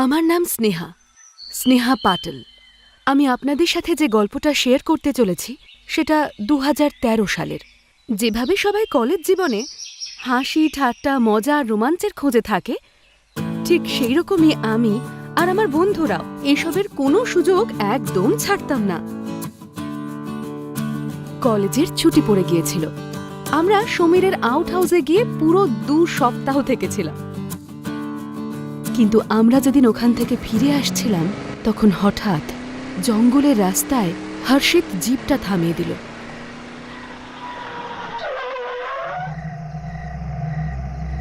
আমার নাম স্নেহা, স্নেহা পাটল। আমি আপনাদের সাথে যে গল্পটা শেয়ার করতে চলেছি সেটা ২০১৩ সালের। যেভাবে সবাই কলেজ জীবনে হাসি ঠাট্টা মজা আর রোমাঞ্চের খোঁজে থাকে, ঠিক সেই রকমই আমি আর আমার বন্ধুরাও এসবের কোনো সুযোগ একদম ছাড়তাম না। কলেজের ছুটি পড়ে গিয়েছিল। আমরা সমীরের আউট হাউসে গিয়ে পুরো ২ সপ্তাহ থেকেছিলাম। কিন্তু আমরা যেদিন ওখান থেকে ফিরে আসছিলাম তখন হঠাৎ জঙ্গলের রাস্তায় হর্ষিত জিপটা থামিয়ে দিল।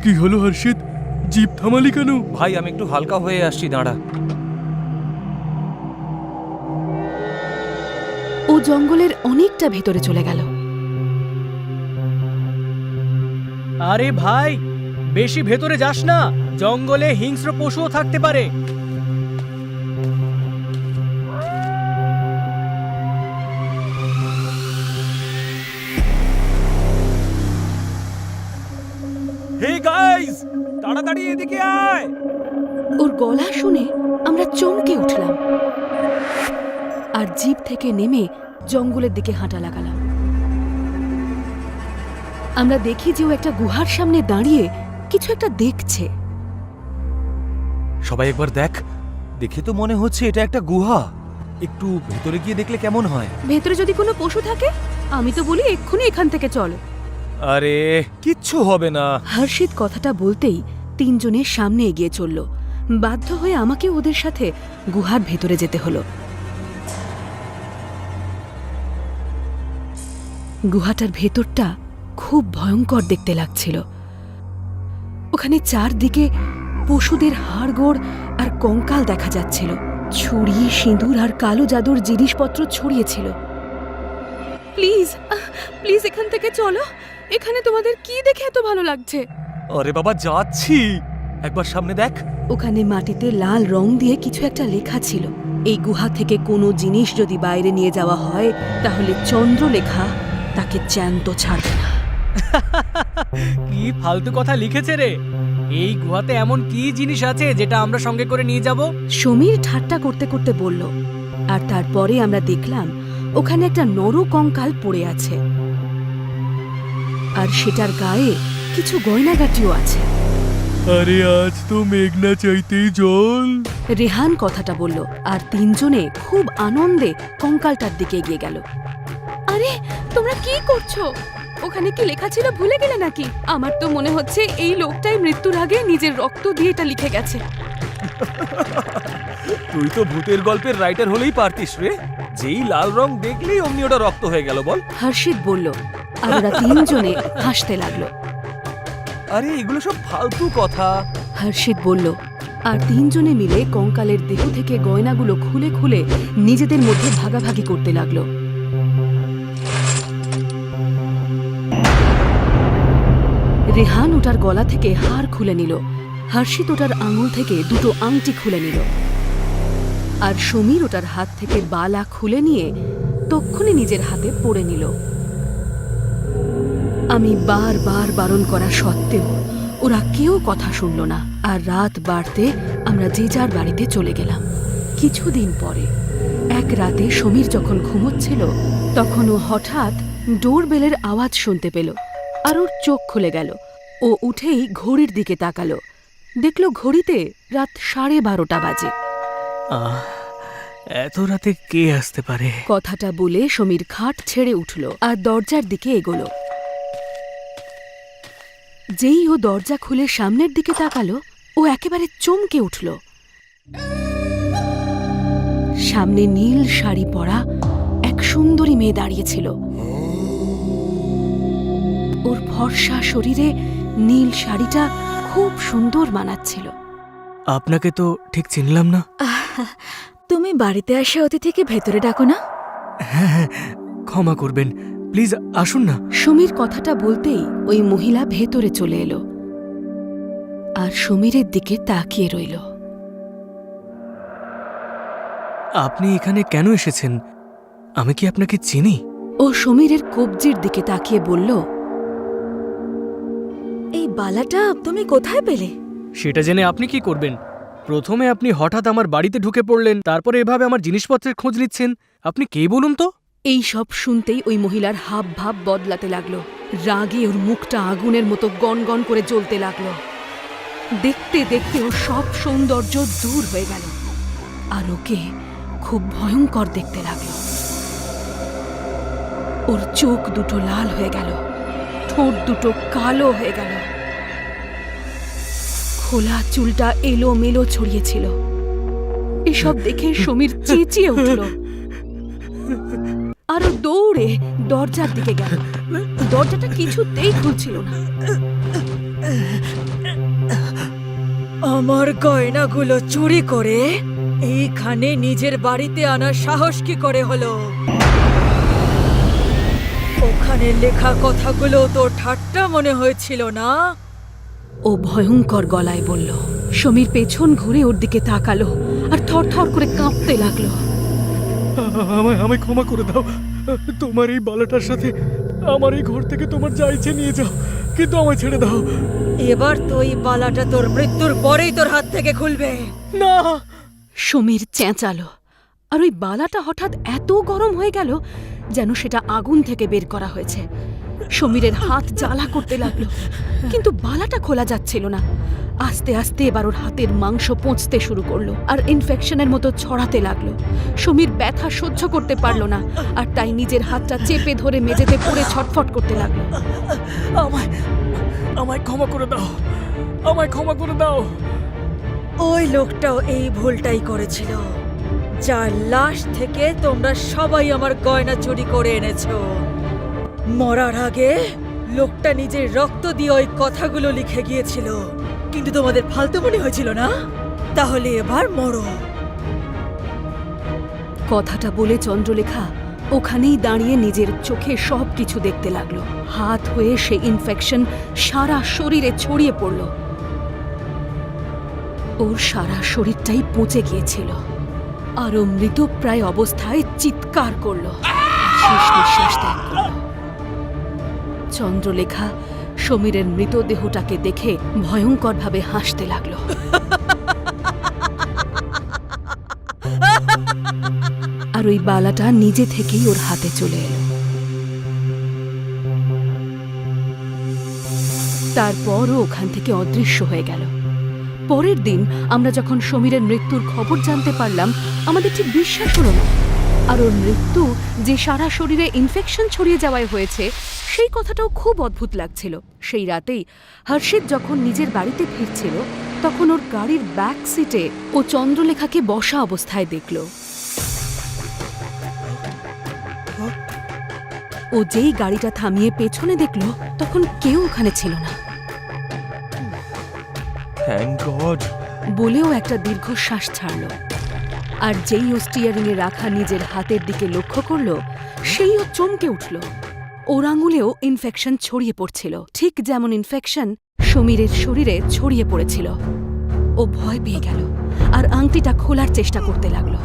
কি হলো হর্ষিত, জিপ থামালি কেন? ভাই আমি একটু হালকা হয়ে আসছি, দাঁড়া। ও জঙ্গলের অনেকটা ভেতরে চলে গেল। আরে ভাই, বেশি ভেতরে যাস না, জঙ্গলে হিংস্র পশুও থাকতে পারে। হে গাইস, তাড়াতাড়ি এদিকে আয়। ওর গলা শুনে আমরা চমকে উঠলাম আর জিপ থেকে নেমে জঙ্গলের দিকে হাঁটা লাগালাম। আমরা দেখি যে ও একটা গুহার সামনে দাঁড়িয়ে কিছু একটা দেখছে। সবাই একবার দেখ, দেখে তো মনে হচ্ছে এটা একটা গুহা। একটু ভেতরে গিয়ে দেখলে কেমন হয়? ভেতরে যদি কোনো পশু থাকে আমি তো বলি এক্ষুনি এখান থেকে চলো। আরে কিচ্ছু হবে না। হর্ষিত কথাটা বলতেই ৩ জনের সামনে এগিয়ে চলল। বাধ্য হয়ে আমাকে ওদের সাথে গুহার ভেতরে যেতে হলো। গুহাটার ভেতরটা খুব ভয়ঙ্কর দেখতে লাগছিল। ওখানে চারদিকে পশুদের হাড়গোড় আর কঙ্কাল দেখা যাচ্ছিল। ছুরি, সিঁদুর আর কালো জাদুর জিনিসপত্র ছড়িয়েছিল। প্লিজ প্লিজ এখান থেকে চলো। এখানে তোমাদের কি দেখে এত ভালো লাগছে? আরে বাবা, যাচ্ছি, একবার সামনে দেখ। ওখানে মাটিতে লাল রং দিয়ে কিছু একটা লেখা ছিল। এই গুহা থেকে কোনো জিনিস যদি বাইরে নিয়ে যাওয়া হয় তাহলে চন্দ্রলেখা তাকে জ্যান্ত ছাড়বে না। কি ফালতু কথা লিখেছে রে। এই গুহাতে এমন কি জিনিস আছে যেটা আমরা সঙ্গে করে নিয়ে যাব? সমীর ঠাট্টা করতে করতে বলল। আর তারপরে আমরা দেখলাম ওখানে একটা নরকঙ্কাল পড়ে আছে আর সেটার গায়ে কিছু গয়নাগাটিও আছে। আরে আজ তো মেঘনা চাইতেই জল। রেহান কথাটা বলল আর ৩ জনে খুব আনন্দে কঙ্কালটার দিকে এগিয়ে গেল। আরে তোমরা কি করছো? ওখানে কি লেখা ছিল ভুলে গেলে নাকি? আমার তো মনে হচ্ছে এই লোকটাই মৃত্যুর আগে নিজের রক্ত দিয়ে এটা লিখে গেছে। তুই তো ভূতের গল্পের রাইটার হলেই পারতিস রে। যেই লাল রং দেখলেই অমনি ওটা রক্ত হয়ে গেল, বল। হর্ষিত বলল আর ওরা ৩ জনে হাসতে লাগলো। আরে এগুলো সব ফালতু কথা। হর্ষিত বলল আর ৩ জনে মিলে কঙ্কালের দেহ থেকে গয়নাগুলো খুলে খুলে নিজেদের মধ্যে ভাগাভাগি করতে লাগলো। রেহান ওটার গলা থেকে হার খুলে নিল। হর্ষিত ওটার আঙুল থেকে 2টো আংটি খুলে নিল আর সমীর ওটার হাত থেকে বালা খুলে নিয়ে তক্ষুনি নিজের হাতে পরে নিল। আমি বারবার বারণ করা সত্ত্বেও ওরা কেউ কথা শুনল না। আর রাত বাড়তে আমরা যে যার বাড়িতে চলে গেলাম। কিছুদিন পরে এক রাতে সমীর যখন ঘুমোচ্ছিল তখন ও হঠাৎ ডোরবেলের আওয়াজ শুনতে পেল আর ওর চোখ খুলে গেল। ও উঠেই ঘড়ির দিকে তাকালো, দেখল ঘড়িতে রাত 12:30 বাজে। এত রাতে কে আসতে পারে? কথাটা বলে সমীর খাট ছেড়ে উঠল আর দরজার দিকে এগোলো। যেই ও দরজা খুলে সামনের দিকে তাকালো ও একেবারে চমকে উঠল। সামনে নীল শাড়ি পরা এক সুন্দরী মেয়ে দাঁড়িয়েছিল। ওর ফর্সা শরীরে নীল শাড়িটা খুব সুন্দর মানাচ্ছিল। আপনাকে তো ঠিক চিনলাম না। তুমি বাড়িতে আসা অতিথিকে ভেতরে ডাকো না? হ্যাঁ, ক্ষমা করবেন, প্লিজ আসুন না। সমীর কথাটা বলতেই ওই মহিলা ভেতরে চলে এলো আর সমীরের দিকে তাকিয়ে রইল। আপনি এখানে কেন এসেছেন? আমি কি আপনাকে চিনি? ও সমীরের কবজির দিকে তাকিয়ে বলল, এই বালাটা তুমি কোথায় পেলে? সেটা জেনে আপনি কি করবেন? প্রথমে আপনি হঠাৎ আমার বাড়িতে ঢুকে পড়লেন, তারপরে এভাবে আমার জিনিসপত্রের খোঁজ নিচ্ছেন। আপনি কে বলুন তো? এই সব শুনতেই ওই মহিলার হাব ভাব বদলাতে লাগলো। রাগে ওর মুখটা আগুনের মতো গনগন করে জ্বলতে লাগলো। দেখতে দেখতে ওর সব সৌন্দর্য দূর হয়ে গেল, আর ওকে খুব ভয়ঙ্কর দেখতে লাগলো। ওর চোখ দুটো লাল হয়ে গেল, ঠোঁট দুটো কালো হয়ে গেল, খোলা চুলটা এলোমেলো ছড়িয়েছিল। এসব দেখে সমীর চেঁচিয়ে উঠল আর ও দৌড়ে দরজার দিকে গেল। দরজাটা কিছুতেই খুলছিল না। আমার গয়নাগুলো চুরি করে এইখানে নিজের বাড়িতে আনার সাহস কি করে হলো? ওখানে লেখা কথাগুলো তোর ঠাট্টা মনে হয়েছিল না? ও ভয়ঙ্কর গলায় বলল। সমীর পেছন ঘুরে ওর দিকে তাকালো আর থরথর করে কাঁপতে লাগলো। আমায় ক্ষমা করে দাও। তোমার এই বালাটার সাথে আমার এই ঘর থেকে তোমার যা ইচ্ছে নিয়ে যাও, কিন্তু আমায় ছেড়ে দাও। এবার তো এই বালাটা তোর মৃত্যুর পরেই তোর হাত থেকে খুলবে। না। সমীর চেঁচালো, আর ওই বালাটা হঠাৎ এত গরম হয়ে গেল যেন সেটা আগুন থেকে বের করা হয়েছে। সমীরের হাত জ্বালা করতে লাগলো, কিন্তু বালাটা খোলা যাচ্ছিল না। আস্তে আস্তে এবার ওর হাতের মাংস পচতে শুরু করলো আর ইনফেকশনের মতো ছড়াতে লাগলো। সমীর ব্যথা সহ্য করতে পারল না, আর তাই নিজের হাতটা চেপে ধরে মেঝেতে পড়ে ছটফট করতে লাগলো। আমায় ক্ষমা করে দাও, আমায় ক্ষমা করে দাও। ওই লোকটাও এই ভুলটাই করেছিল, যার লাশ থেকে তোমরা সবাই আমার গয়না চুরি করে এনেছো। মরার আগে লোকটা নিজের রক্ত দিয়ে ওই কথাগুলো লিখে গিয়েছিল, কিন্তু তোমাদের ফালতু মনে হয়েছিল না? তাহলে এবার মরো। কথাটা বলে চন্দ্রলেখা ওখানেই দাঁড়িয়ে নিজের চোখে সব কিছু দেখতে লাগলো। হাত হয়ে সে ইনফেকশন সারা শরীরে ছড়িয়ে পড়ল। ওর সারা শরীরটাই পচে গিয়েছিল, আর ও মৃতপ্রায় অবস্থায় চিৎকার করলো, শেষ নিঃশ্বাস ত্যাগ করল। চন্দ্রলেখা সমীরের মৃতদেহটাকে দেখে ভয়ঙ্করভাবে হাসতে লাগলো। আর ওই বালাটা নিজে থেকেই ওর হাতে চলে এলো। তারপরও ওখান থেকে অদৃশ্য হয়ে গেল। পরের দিন আমরা যখন সমীরের মৃত্যুর খবর জানতে পারলাম, আমাদের ঠিক বিশ্বাস হলো না। আর ওর মৃত্যু যে সারা শরীরে ইনফেকশন ছড়িয়ে যাওয়ায় হয়েছে, সেই কথাটাও খুব অদ্ভুত লাগছিল। সেই রাতেই হর্ষিত যখন নিজের বাড়িতে ফিরছিল, তখন ওর গাড়ির ব্যাক সিটে ও চন্দ্রলেখাকে বসা অবস্থায় দেখল। ও যেই গাড়িটা থামিয়ে পেছনে দেখল, তখন কেউ ওখানে ছিল না। থ্যাংক গড বলেও একটা দীর্ঘশ্বাস ছাড়ল। আর যেই ও স্টিয়ারিংয়ে রাখা নিজের হাতের দিকে লক্ষ্য করল, সেই ও চমকে উঠল। ওর আঙুলেও ইনফেকশন ছড়িয়ে পড়ছিল, ঠিক যেমন ইনফেকশন সমীরের শরীরে ছড়িয়ে পড়েছিল। ও ভয় পেয়ে গেল আর আংটিটা খোলার চেষ্টা করতে লাগলো।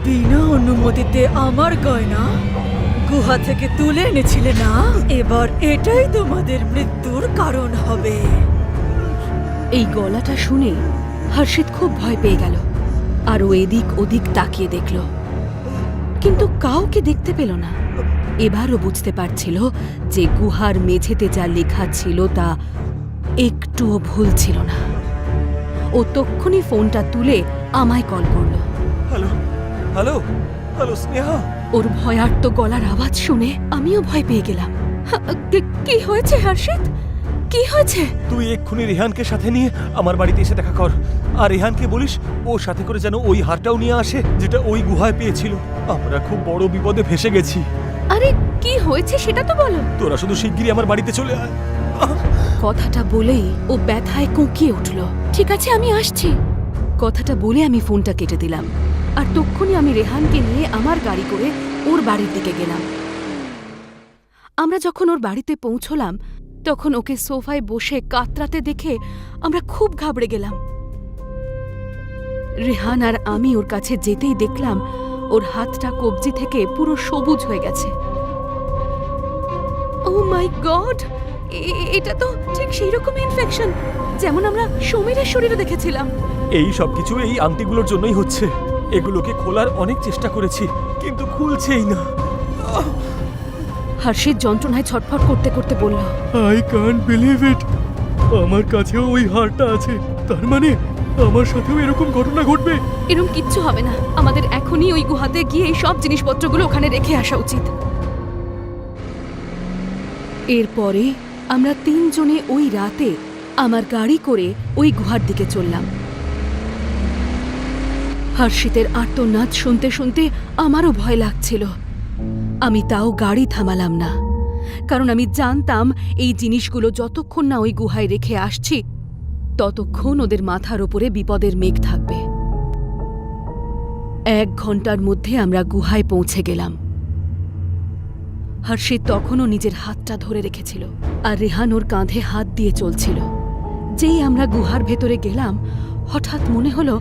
বিনা অনুমতিতে আমার গয়না গুহা থেকে তুলে এনেছিলে না? এবার এটাই তোমাদের মৃত্যুর কারণ হবে। এই গলাটা শুনে হর্ষিত খুব ভয় পেয়ে গেল, আর ও এদিক ওদিক তাকিয়ে দেখল, কিন্তু কাউকে দেখতে পেল না। এবারও বুঝতে পারছিল যে গুহার মেঝেতে যা লেখা ছিল তা একটুও ভুল ছিল না। ও তক্ষুনি ফোনটা তুলে আমায় কল করল। Hello hello hello Sneha. ওর ভয়ার্ত গলার আওয়াজ শুনে আমিও ভয় পেয়ে গেলাম। কি হয়েছে হর্ষিত? কি হয়েছে? তুই এক্ষুনি রেহানকে সাথে নিয়ে আমার বাড়িতে এসে দেখা কর, আর রেহানকে বলিস ওর সাথে করে যেন ওই হারটাও নিয়ে আসে যেটা ওই গুহায় পেয়েছিল। আমরা খুব বড় বিপদে ফেসে গেছি। আরে কি হয়েছে সেটা তো বলো। তোরা শুধু শিগগিরই আমার বাড়িতে চলে আয়। কথাটা বলেই ও ব্যথায় কোঁকিয়ে উঠল। ঠিক আছে, আমি আসছি। কথাটা বলে আমি ফোনটা কেটে দিলাম, আর তক্ষুনি আমি রেহানকে নিয়ে আমার গাড়ি করে ওর বাড়ির দিকে গেলাম। আমরা যখন ওর বাড়িতে পৌঁছলাম, তখন ওকে সোফায় বসে কাতরাতে দেখে আমরা খুব ঘাবড়ে গেলাম। রেহান আর আমি ওর কাছে যেতেই দেখলাম ওর হাতটা কবজি থেকে পুরো সবুজ হয়ে গেছে। ও মাই গড, এটা তো ঠিক সেই রকমই ইনফেকশন যেমন আমরা সমীরের শরীরে দেখেছিলাম। এই সব কিছু এই আংটিগুলোর জন্যই হচ্ছে। এগুলোকে খোলার অনেক চেষ্টা করেছি, কিন্তু খুলছেই না। হর্ষিত যন্ত্রণায় ছটফট করতে করতে বলল, আই কান্ট বিলিভ ইট। আমার কাছেও ওই হারটা আছে, তার মানে আমার সাথেও এরকম ঘটনা ঘটবে। এরকম কিচ্ছু হবে না, আমাদের এখনই ওই গুহাতে গিয়ে এই সব জিনিসপত্রগুলো ওখানে রেখে আসা উচিত। এরপরে আমরা তিনজনে ওই রাতে আমার গাড়ি করে ওই গুহার দিকে চললাম। হর্ষিতের আর্তনাদ শুনতে শুনতে আমারও ভয় লাগছিল। আমি তাও গাড়ি থামালাম না, কারণ আমি জানতাম এই জিনিসগুলো যতক্ষণ না ওই গুহায় রেখে আসছি ততক্ষণ ওদের মাথার ওপরে বিপদের মেঘ থাকবে। 1 ঘন্টার মধ্যে আমরা গুহায় পৌঁছে গেলাম। হর্ষিত তখনও নিজের হাতটা ধরে রেখেছিল, আর রেহান ওর কাঁধে হাত দিয়ে চলছিল। যেই আমরা গুহার ভেতরে গেলাম, হঠাৎ মনে হলো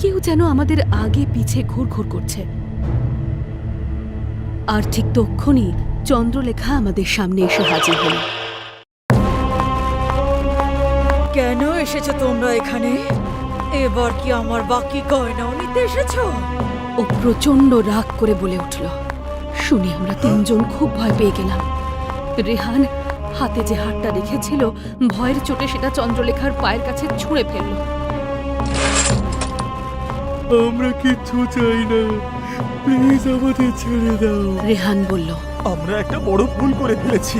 কেউ যেন আমাদের আগে পিছে ঘুরঘুর করছে। আর ঠিক তক্ষুনি চন্দ্রলেখা আমাদের সামনে এসে হাজির হল। কেন এসেছো তোমরা এখানে? এবার কি আমার বাকি গয়নাও নিতে এসেছো? ও প্রচণ্ড রাগ করে বলে উঠল। শুনে আমরা তিনজন খুব ভয় পেয়ে গেলাম। রেহান হাতে যে হাতটা রেখেছিল, ভয়ের চোটে সেটা চন্দ্রলেখার পায়ের কাছে ছুঁড়ে ফেলল। আমরা কিচ্ছু চাই না, প্লিজ আমাদের ছেড়ে দাও। রেহান বলল, আমরা একটা বড় ভুল করে ফেলেছি,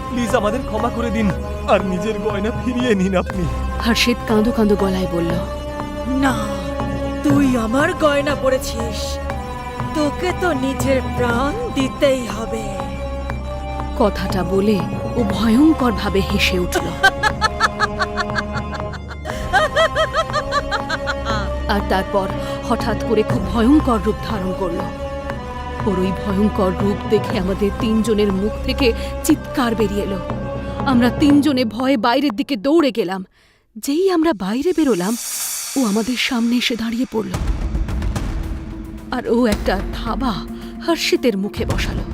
প্লিজ আমাদের ক্ষমা করে দিন, আর নিজের গয়না ফিরিয়ে নিন আপনি। হর্ষিত কাঁদো কাঁদো গলায় বলল, না, তুই আমার গয়না পরেছিস, তোকে তো নিজের প্রাণ দিতেই হবে। কথাটা বলে ও ভয়ঙ্কর ভাবে হেসে উঠল। আর তারপর হঠাৎ করে খুব ভয়ঙ্কর রূপ ধারণ করল। ওর ওই ভয়ঙ্কর রূপ দেখে আমাদের তিনজনের মুখ থেকে চিৎকার বেরিয়ে এলো। আমরা তিনজনে ভয়ে বাইরের দিকে দৌড়ে গেলাম। যেই আমরা বাইরে বেরোলাম, ও আমাদের সামনে এসে দাঁড়িয়ে পড়ল, আর ও একটা থাবা হর্ষিতের মুখে বসালো।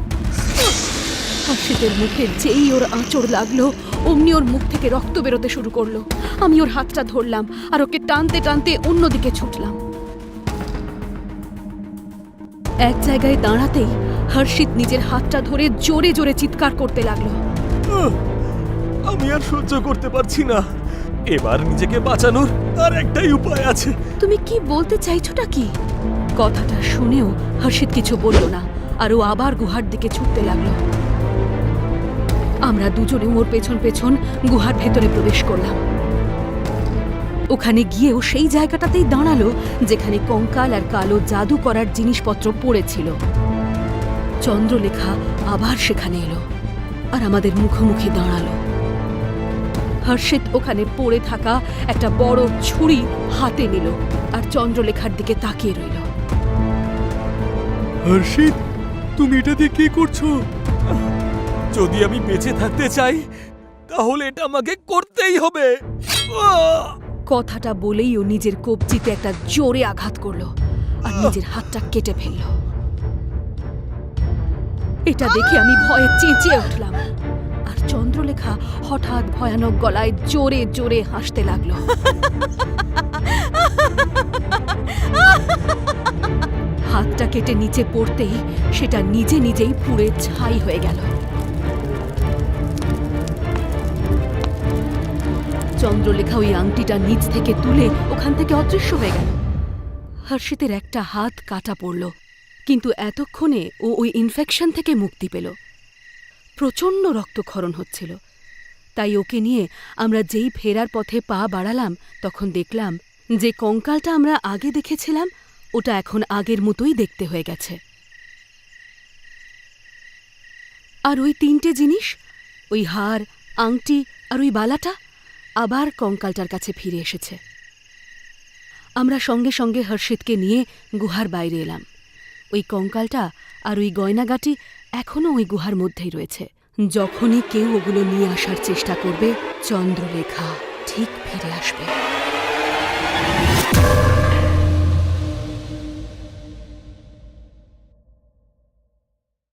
হর্ষিতের মুখে যেই ওর আঁচড় লাগলো, অমনি ওর মুখ থেকে রক্ত বেরোতে শুরু করলো। আমি ওর হাতটা ধরলাম আর ওকে টানতে টানতে অন্যদিকে ছুটলাম। এক জায়গায় দাঁড়াতেই হর্ষিত নিজের হাতটা ধরে জোরে জোরে চিৎকার করতে লাগলো। আমি আর সহ্য করতে পারছি না, এবার নিজেকে বাঁচানোর আর একটাই উপায় আছে। তুমি কি বলতে চাইছোটা কি? কথাটা শুনেও হর্ষিত কিছু বলল না, আর ও আবার গুহার দিকে ছুটতে লাগলো। আমরা দুজনে ওর পেছন পেছন গুহার ভেতরে প্রবেশ করলাম। ওখানে গিয়েও সেই জায়গাটাতেই দাঁড়ালো যেখানে কঙ্কাল আর কালো জাদু করার জিনিসপত্র পড়েছিল। চন্দ্রলেখা আবার সেখানে এলো আর আমাদের মুখোমুখি দাঁড়ালো। হর্ষিত ওখানে পড়ে থাকা একটা বড় ছুরি হাতে নিল আর চন্দ্রলেখার দিকে তাকিয়ে রইল। হর্ষিত, তুমি এটা দিয়ে কি করছো? যদি আমি বেঁচে থাকতে চাই তাহলে এটা আমাকে করতেই হবে। কথাটা বলেই ও নিজের কবজিতে একটা জোরে আঘাত করলো আর নিজের হাতটা কেটে ফেলল। এটা দেখে আমি ভয়ে চেঁচিয়ে উঠলাম, আর চন্দ্রলেখা হঠাৎ ভয়ানক গলায় জোরে জোরে হাসতে লাগলো। হাতটা কেটে নিচে পড়তেই সেটা নিজে নিজেই পুড়ে ছাই হয়ে গেল। চন্দ্রলেখা ওই আংটিটা নিচ থেকে তুলে ওখান থেকে অদৃশ্য হয়ে গেল। হর্ষিতের একটা হাত কাটা পড়ল, কিন্তু এতক্ষণে ও ওই ইনফেকশন থেকে মুক্তি পেল। প্রচণ্ড রক্তক্ষরণ হচ্ছিল, তাই ওকে নিয়ে আমরা যেই ফেরার পথে পা বাড়ালাম, তখন দেখলাম যে কঙ্কালটা আমরা আগে দেখেছিলাম ওটা এখন আগের মতোই দেখতে হয়ে গেছে। আর ওই 3টে জিনিস, ওই হার, আংটি আর ওই বালাটা আবার কঙ্কালটার কাছে ফিরে এসেছে। আমরা সঙ্গে সঙ্গে হর্ষিতকে নিয়ে গুহার বাইরে এলাম। ওই কঙ্কালটা আর ওই গয়নাগাটি এখনও ওই গুহার মধ্যেই রয়েছে। যখনই কেউ ওগুলো নিয়ে আসার চেষ্টা করবে, চন্দ্রলেখা ঠিক ফিরে আসবে।